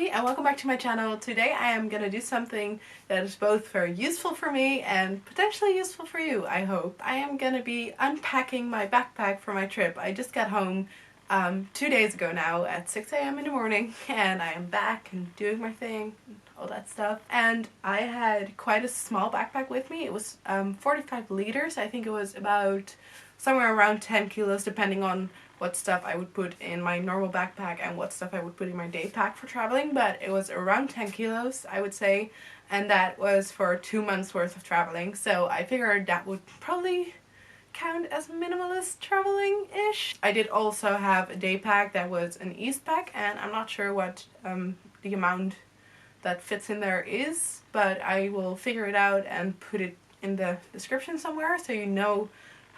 everybody and welcome back to my channel. Today I am gonna do something that is both very useful for me and potentially useful for you, I hope. I am gonna be unpacking my backpack for my trip. I just got home 2 days ago now at 6 a.m. in the morning and I am back and doing my thing and all that stuff. And I had quite a small backpack with me. It was 45 liters. I think it was about somewhere around 10 kilos depending on what stuff I would put in my normal backpack and what stuff I would put in my day pack for traveling, but it was around 10 kilos I would say, and that was for 2 months worth of traveling, so I figured that would probably count as minimalist traveling-ish. I did also have a day pack that was an East pack, and I'm not sure what the amount that fits in there is, but I will figure it out and put it in the description somewhere so you know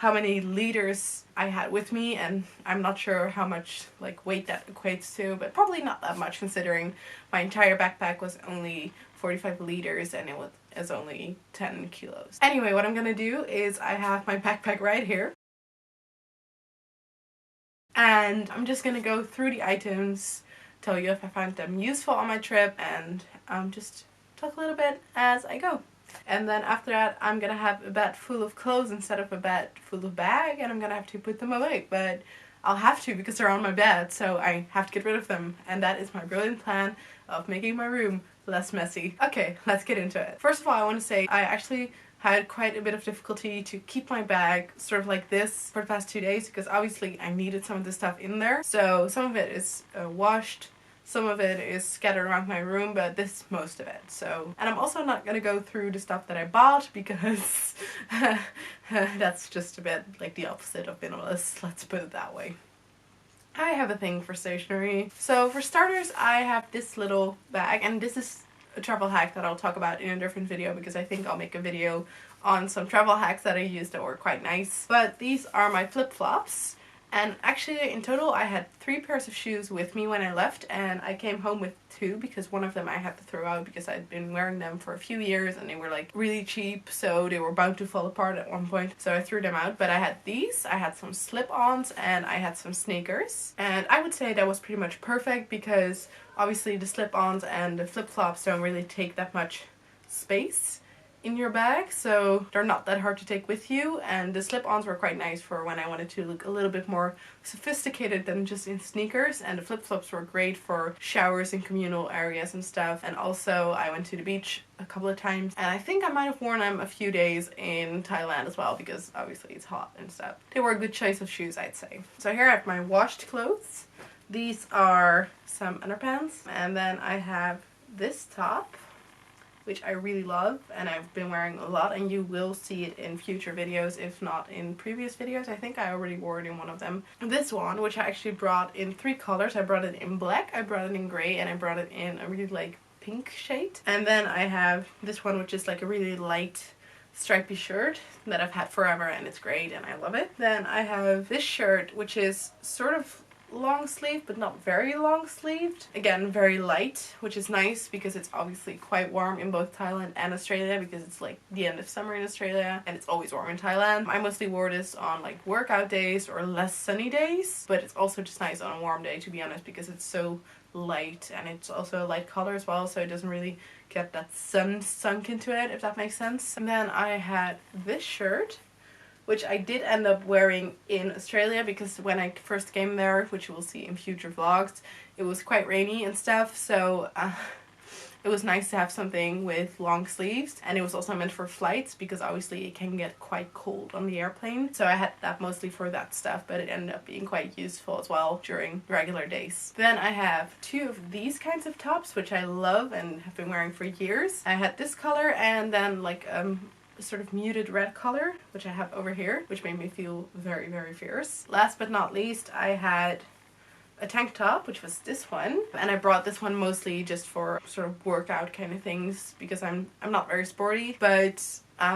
how many liters I had with me, and I'm not sure how much weight that equates to, but probably not that much considering my entire backpack was only 45 liters and it was only 10 kilos. Anyway, what I'm gonna do is I have my backpack right here and I'm just gonna go through the items, tell you if I find them useful on my trip, and just talk a little bit as I go. And then after that I'm gonna have a bag full of clothes instead of a bag full of bag, and I'm gonna have to put them away, but I'll have to because they're on my bed, so I have to get rid of them, and that is my brilliant plan of making my room less messy. Okay, let's get into it. First of all, I want to say I actually had quite a bit of difficulty to keep my bag sort of like this for the past 2 days because obviously I needed some of the stuff in there. So some of it is washed, some of it is scattered around my room, but this is most of it. So, and I'm also not gonna go through the stuff that I bought because that's just a bit like the opposite of minimalist, let's put it that way. I have a thing for stationery. So for starters, I have this little bag, and this is a travel hack that I'll talk about in a different video because I think I'll make a video on some travel hacks that I used that were quite nice. But these are my flip-flops. And actually in total I had 3 pairs of shoes with me when I left, and I came home with 2 because one of them I had to throw out because I'd been wearing them for a few years and they were like really cheap, so they were bound to fall apart at one point, so I threw them out. But I had these, I had some slip-ons, and I had some sneakers, and I would say that was pretty much perfect because obviously the slip-ons and the flip-flops don't really take that much space in your bag, so they're not that hard to take with you, and the slip-ons were quite nice for when I wanted to look a little bit more sophisticated than just in sneakers, and the flip-flops were great for showers in communal areas and stuff. And also I went to the beach a couple of times, and I think I might have worn them a few days in Thailand as well because obviously it's hot and stuff. They were a good choice of shoes, I'd say. So here I have my washed clothes. These are some underpants, and then I have this top which I really love and I've been wearing a lot, and you will see it in future videos if not in previous videos. I think I already wore it in one of them. This one, which I actually brought in 3 colors. I brought it in black, I brought it in grey, and I brought it in a really pink shade. And then I have this one which is like a really light stripy shirt that I've had forever and it's great and I love it. Then I have this shirt which is sort of long sleeve but not very long sleeved, again very light, which is nice because it's obviously quite warm in both Thailand and Australia because it's like the end of summer in Australia and it's always warm in Thailand. I mostly wore this on like workout days or less sunny days, but it's also just nice on a warm day, to be honest, because it's so light and it's also a light color as well, so it doesn't really get that sun sunk into it, if that makes sense. And then I had this shirt which I did end up wearing in Australia because when I first came there, which you will see in future vlogs, it was quite rainy and stuff, so it was nice to have something with long sleeves, and it was also meant for flights because obviously it can get quite cold on the airplane, so I had that mostly for that stuff, but it ended up being quite useful as well during regular days. Then I have 2 of these kinds of tops which I love and have been wearing for years. I had this color and then like sort of muted red color, which I have over here, which made me feel very, very fierce. Last but not least, I had a tank top, which was this one, and I brought this one mostly just for sort of workout kind of things because I'm not very sporty, but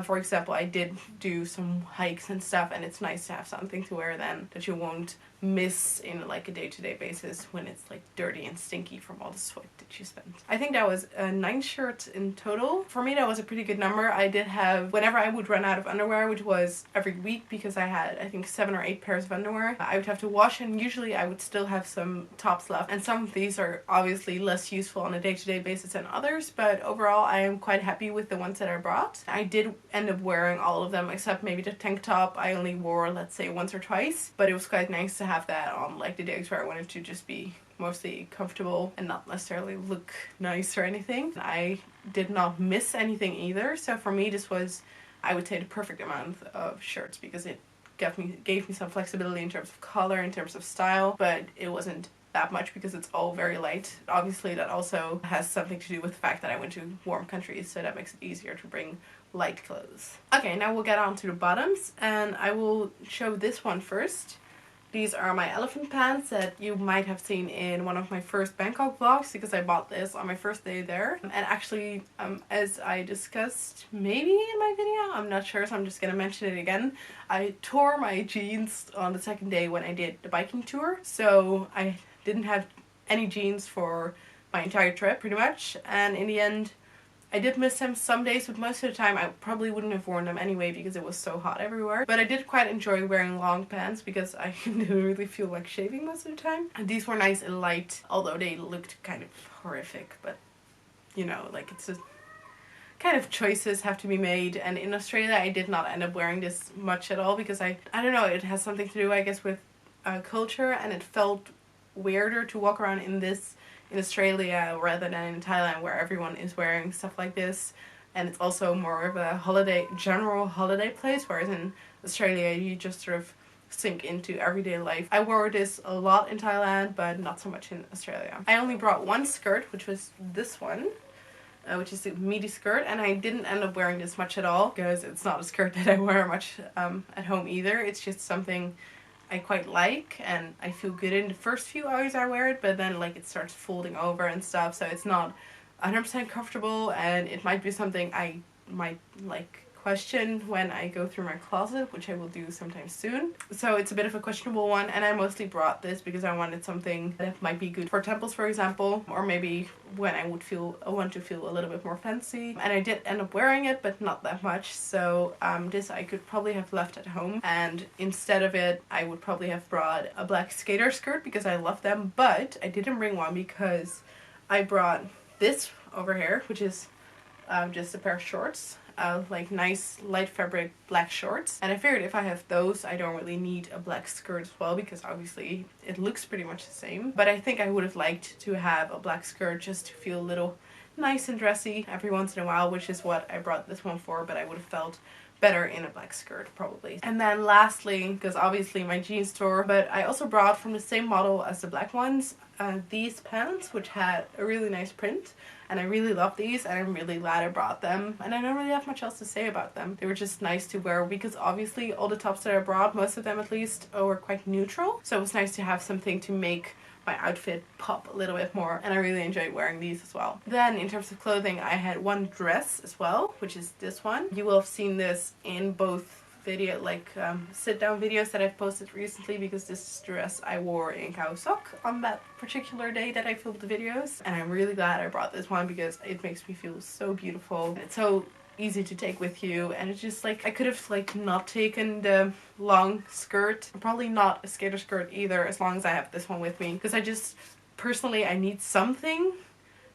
for example I did do some hikes and stuff, and it's nice to have something to wear then that you won't miss in like a day-to-day basis when it's like dirty and stinky from all the sweat that you spent. I think that was 9 shirts in total. For me that was a pretty good number. I did have, whenever I would run out of underwear, which was every week because I had I think 7 or 8 pairs of underwear, I would have to wash, and usually I would still have some tops left, and some of these are obviously less useful on a day-to-day basis than others, but overall I am quite happy with the ones that I brought. I did end up wearing all of them except maybe the tank top. I only wore, let's say, once or twice, but it was quite nice to have that on like the days where I wanted to just be mostly comfortable and not necessarily look nice or anything. I did not miss anything either, so for me this was, I would say, the perfect amount of shirts because it gave me some flexibility in terms of color, in terms of style, but it wasn't that much because it's all very light. Obviously that also has something to do with the fact that I went to warm countries, so that makes it easier to bring light clothes. Okay, now we'll get on to the bottoms, and I will show this one first. These are my elephant pants that you might have seen in one of my first Bangkok vlogs because I bought this on my first day there. And actually, as I discussed maybe in my video, I'm not sure, so I'm just gonna mention it again. I tore my jeans on the second day when I did the biking tour, so I didn't have any jeans for my entire trip pretty much, and in the end I did miss them some days, but most of the time I probably wouldn't have worn them anyway because it was so hot everywhere. But I did quite enjoy wearing long pants because I didn't really feel like shaving most of the time. And these were nice and light, although they looked kind of horrific, but you know, like it's a kind of choices have to be made. And in Australia I did not end up wearing this much at all because I don't know, it has something to do I guess with culture, and it felt weirder to walk around in this in Australia rather than in Thailand where everyone is wearing stuff like this, and it's also more of a general holiday place, whereas in Australia you just sort of sink into everyday life. I wore this a lot in Thailand but not so much in Australia. I only brought one skirt, which was this one, which is the midi skirt, and I didn't end up wearing this much at all because it's not a skirt that I wear much at home either. It's just something I quite like and I feel good in the first few hours I wear it, but then like it starts folding over and stuff, so it's not 100% comfortable, and it might be something I might like question when I go through my closet, which I will do sometime soon. So it's a bit of a questionable one, and I mostly brought this because I wanted something that might be good for temples, for example, or maybe when I want to feel a little bit more fancy. And I did end up wearing it, but not that much, so this I could probably have left at home, and instead of it I would probably have brought a black skater skirt because I love them, but I didn't bring one because I brought this over here, which is just a pair of shorts. Like nice light fabric black shorts, and I figured if I have those I don't really need a black skirt as well because obviously it looks pretty much the same, but I think I would have liked to have a black skirt just to feel a little nice and dressy every once in a while, which is what I brought this one for, but I would have felt better in a black skirt probably. And then lastly, because obviously my jeans tore, but I also brought from the same model as the black ones these pants, which had a really nice print, and I really love these and I'm really glad I brought them, and I don't really have much else to say about them. They were just nice to wear because obviously all the tops that I brought, most of them at least, were quite neutral, so it was nice to have something to make my outfit pop a little bit more, and I really enjoyed wearing these as well. Then in terms of clothing I had one dress as well, which is this one. You will have seen this in both video sit down videos that I've posted recently because this dress I wore in Khao Sok on that particular day that I filmed the videos, and I'm really glad I brought this one because it makes me feel so beautiful and it's so easy to take with you, and it's just like I could have like not taken the long skirt, probably not a skater skirt either, as long as I have this one with me, because I just personally I need something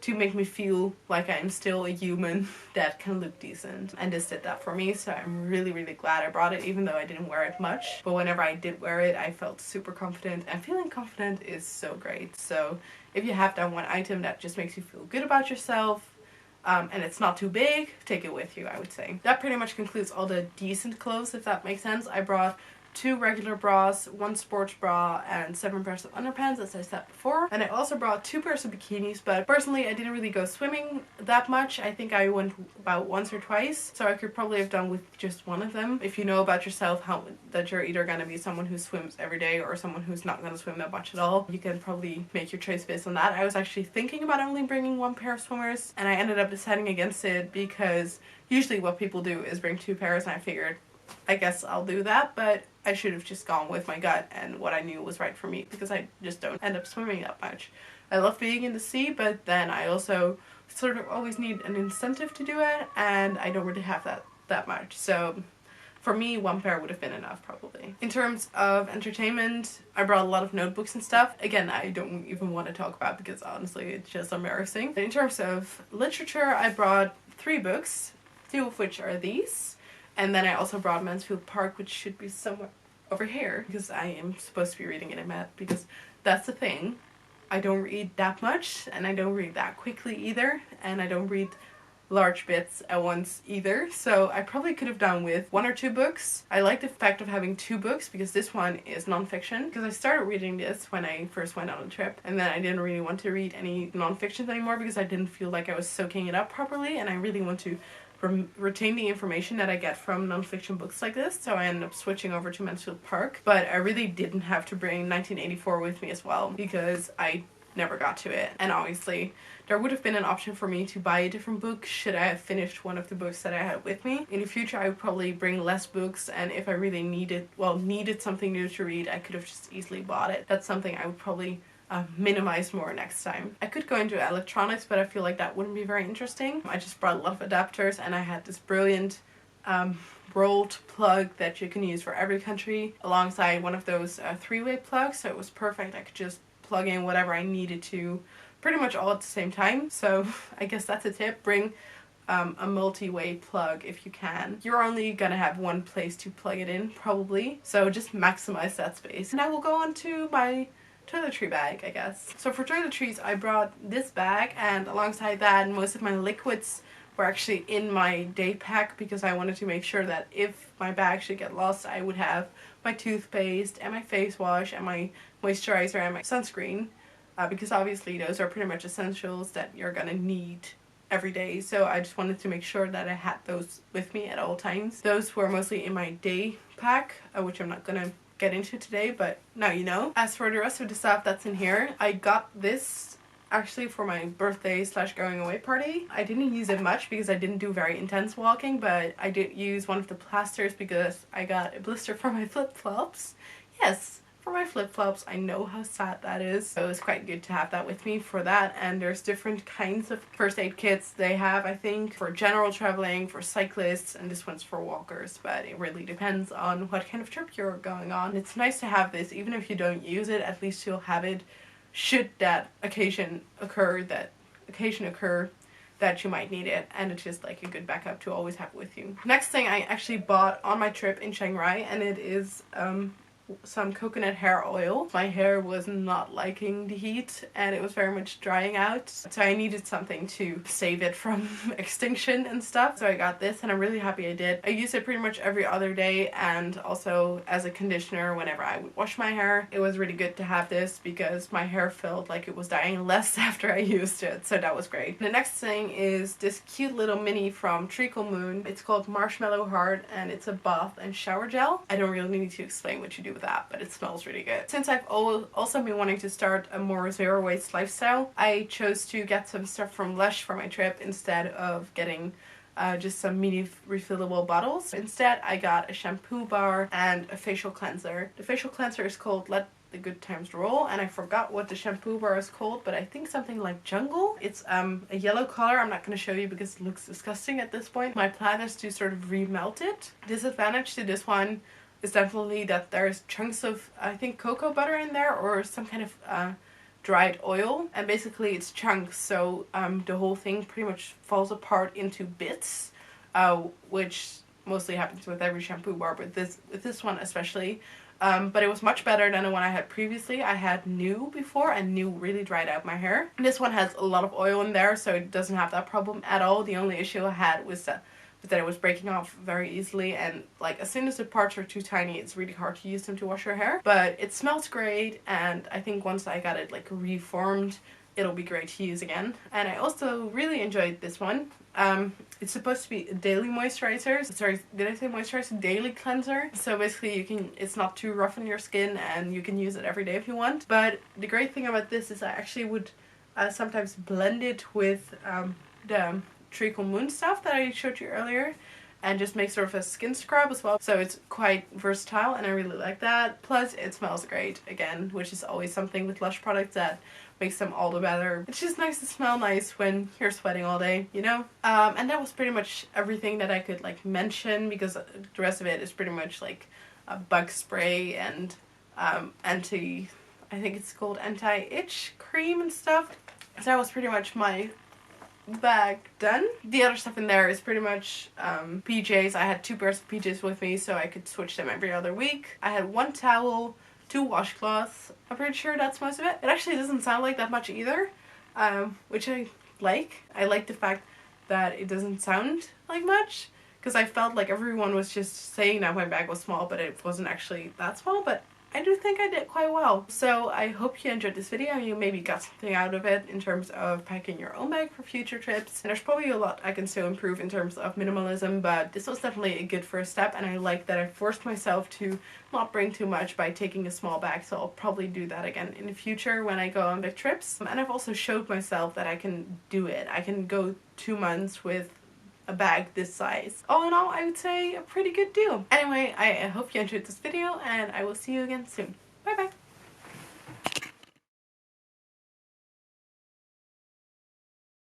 to make me feel like I'm still a human that can look decent, and this did that for me, so I'm really glad I brought it even though I didn't wear it much, but whenever I did wear it I felt super confident, and feeling confident is so great. So if you have that one item that just makes you feel good about yourself, and it's not too big, take it with you, I would say. That pretty much concludes all the decent clothes, if that makes sense. I brought 2 regular bras, 1 sports bra, and 7 pairs of underpants, as I said before. And I also brought 2 pairs of bikinis, but personally I didn't really go swimming that much. I think I went about once or twice, so I could probably have done with just one of them. If you know about yourself that you're either gonna be someone who swims every day or someone who's not gonna swim that much at all, you can probably make your choice based on that. I was actually thinking about only bringing 1 pair of swimmers, and I ended up deciding against it because usually what people do is bring 2 pairs, and I figured I guess I'll do that, but I should have just gone with my gut and what I knew was right for me, because I just don't end up swimming that much. I love being in the sea, but then I also sort of always need an incentive to do it, and I don't really have that much. So for me, one pair would have been enough, probably. In terms of entertainment, I brought a lot of notebooks and stuff. Again, I don't even want to talk about because honestly, it's just embarrassing. In terms of literature, I brought 3 books, 2 of which are these. And then I also brought Mansfield Park, which should be somewhere over here, because I am supposed to be reading it in Met, because that's the thing. I don't read that much, and I don't read that quickly either, and I don't read large bits at once either, so I probably could have done with 1 or 2 books. I like the fact of having 2 books because this one is non-fiction, because I started reading this when I first went on a trip, and then I didn't really want to read any non-fictions anymore because I didn't feel like I was soaking it up properly, and I really want to retain the information that I get from non-fiction books like this, so I ended up switching over to Mansfield Park. But I really didn't have to bring 1984 with me as well, because I never got to it, and obviously there would have been an option for me to buy a different book should I have finished one of the books that I had with me. In the future I would probably bring less books, and if I really needed something new to read, I could have just easily bought it. That's something I would probably minimize more next time. I could go into electronics, but I feel like that wouldn't be very interesting. I just brought a lot of adapters, and I had this brilliant rolled plug that you can use for every country alongside one of those 3-way plugs, so it was perfect. I could just plug in whatever I needed to pretty much all at the same time. So I guess that's a tip. Bring a multi-way plug if you can. You're only gonna have one place to plug it in probably, so just maximize that space. Now we'll go on to my toiletry bag, I guess. So for toiletries I brought this bag, and alongside that most of my liquids were actually in my Daypack, because I wanted to make sure that if my bag should get lost I would have my toothpaste and my face wash and my moisturizer and my sunscreen, because obviously those are pretty much essentials that you're gonna need every day, so I just wanted to make sure that I had those with me at all times. Those were mostly in my day pack, which I'm not gonna get into today, but now you know. As for the rest of the stuff that's in here, I got this actually for my birthday / going away party. I didn't use it much because I didn't do very intense walking, but I did use one of the plasters because I got a blister for my flip-flops. Yes, for my flip-flops. I know how sad that is, so it was quite good to have that with me for that. And there's different kinds of first aid kits they have, I think, for general traveling, for cyclists, and this one's for walkers, but it really depends on what kind of trip you're going on. It's nice to have this, even if you don't use it, at least you'll have it should that occasion occur that you might need it, and it's just like a good backup to always have with you. Next thing I actually bought on my trip in Chiang Rai, and it is some coconut hair oil. My hair was not liking the heat and it was very much drying out, so I needed something to save it from extinction and stuff, so I got this and I'm really happy I did. I use it pretty much every other day, and also as a conditioner whenever I would wash my hair. It was really good to have this because my hair felt like it was dying less after I used it, so that was great. The next thing is this cute little mini from Treacle Moon. It's called Marshmallow Heart and it's a bath and shower gel. I don't really need to explain what you do with that, but it smells really good. Since I've also been wanting to start a more zero waste lifestyle, I chose to get some stuff from Lush for my trip instead of getting just some mini refillable bottles. Instead I got a shampoo bar and a facial cleanser. The facial cleanser is called Let the Good Times Roll, and I forgot what the shampoo bar is called, but I think something like Jungle. It's a yellow color. I'm not going to show you because it looks disgusting at this point. My plan is to sort of remelt it. Disadvantage to this one is definitely that there's chunks of, I think, cocoa butter in there or some kind of dried oil, and basically it's chunks, so the whole thing pretty much falls apart into bits, which mostly happens with every shampoo bar, but with this one especially. But it was much better than the one I had previously. I had New before, and New really dried out my hair. This one has a lot of oil in there, so it doesn't have that problem at all. The only issue I had was that it was breaking off very easily, and like as soon as the parts are too tiny, it's really hard to use them to wash your hair. But it smells great, and I think once I got it like reformed, it'll be great to use again. And I also really enjoyed this one. It's supposed to be a daily moisturizer. Sorry, did I say moisturizer? Daily cleanser. So basically it's not too rough on your skin and you can use it every day if you want. But the great thing about this is I actually would sometimes blend it with the Treacle Moon stuff that I showed you earlier, and just make sort of a skin scrub as well. So it's quite versatile and I really like that. Plus it smells great again, which is always something with Lush products that makes them all the better. It's just nice to smell nice when you're sweating all day, you know? And that was pretty much everything that I could like mention, because the rest of it is pretty much like a bug spray and I think it's called anti-itch cream and stuff. So that was pretty much my bag done. The other stuff in there is pretty much PJs. I had 2 pairs of PJs with me so I could switch them every other week. I had 1 towel, 2 washcloths. I'm pretty sure that's most of it. It actually doesn't sound like that much either, which I like. I like the fact that it doesn't sound like much, because I felt like everyone was just saying that my bag was small, but it wasn't actually that small. But I do think I did quite well. So I hope you enjoyed this video and you maybe got something out of it in terms of packing your own bag for future trips. And there's probably a lot I can still improve in terms of minimalism, but this was definitely a good first step, and I like that I forced myself to not bring too much by taking a small bag. So I'll probably do that again in the future when I go on big trips. And I've also showed myself that I can do it. I can go 2 months with a bag this size. All in all, I would say a pretty good deal. Anyway, I hope you enjoyed this video and I will see you again soon. Bye bye!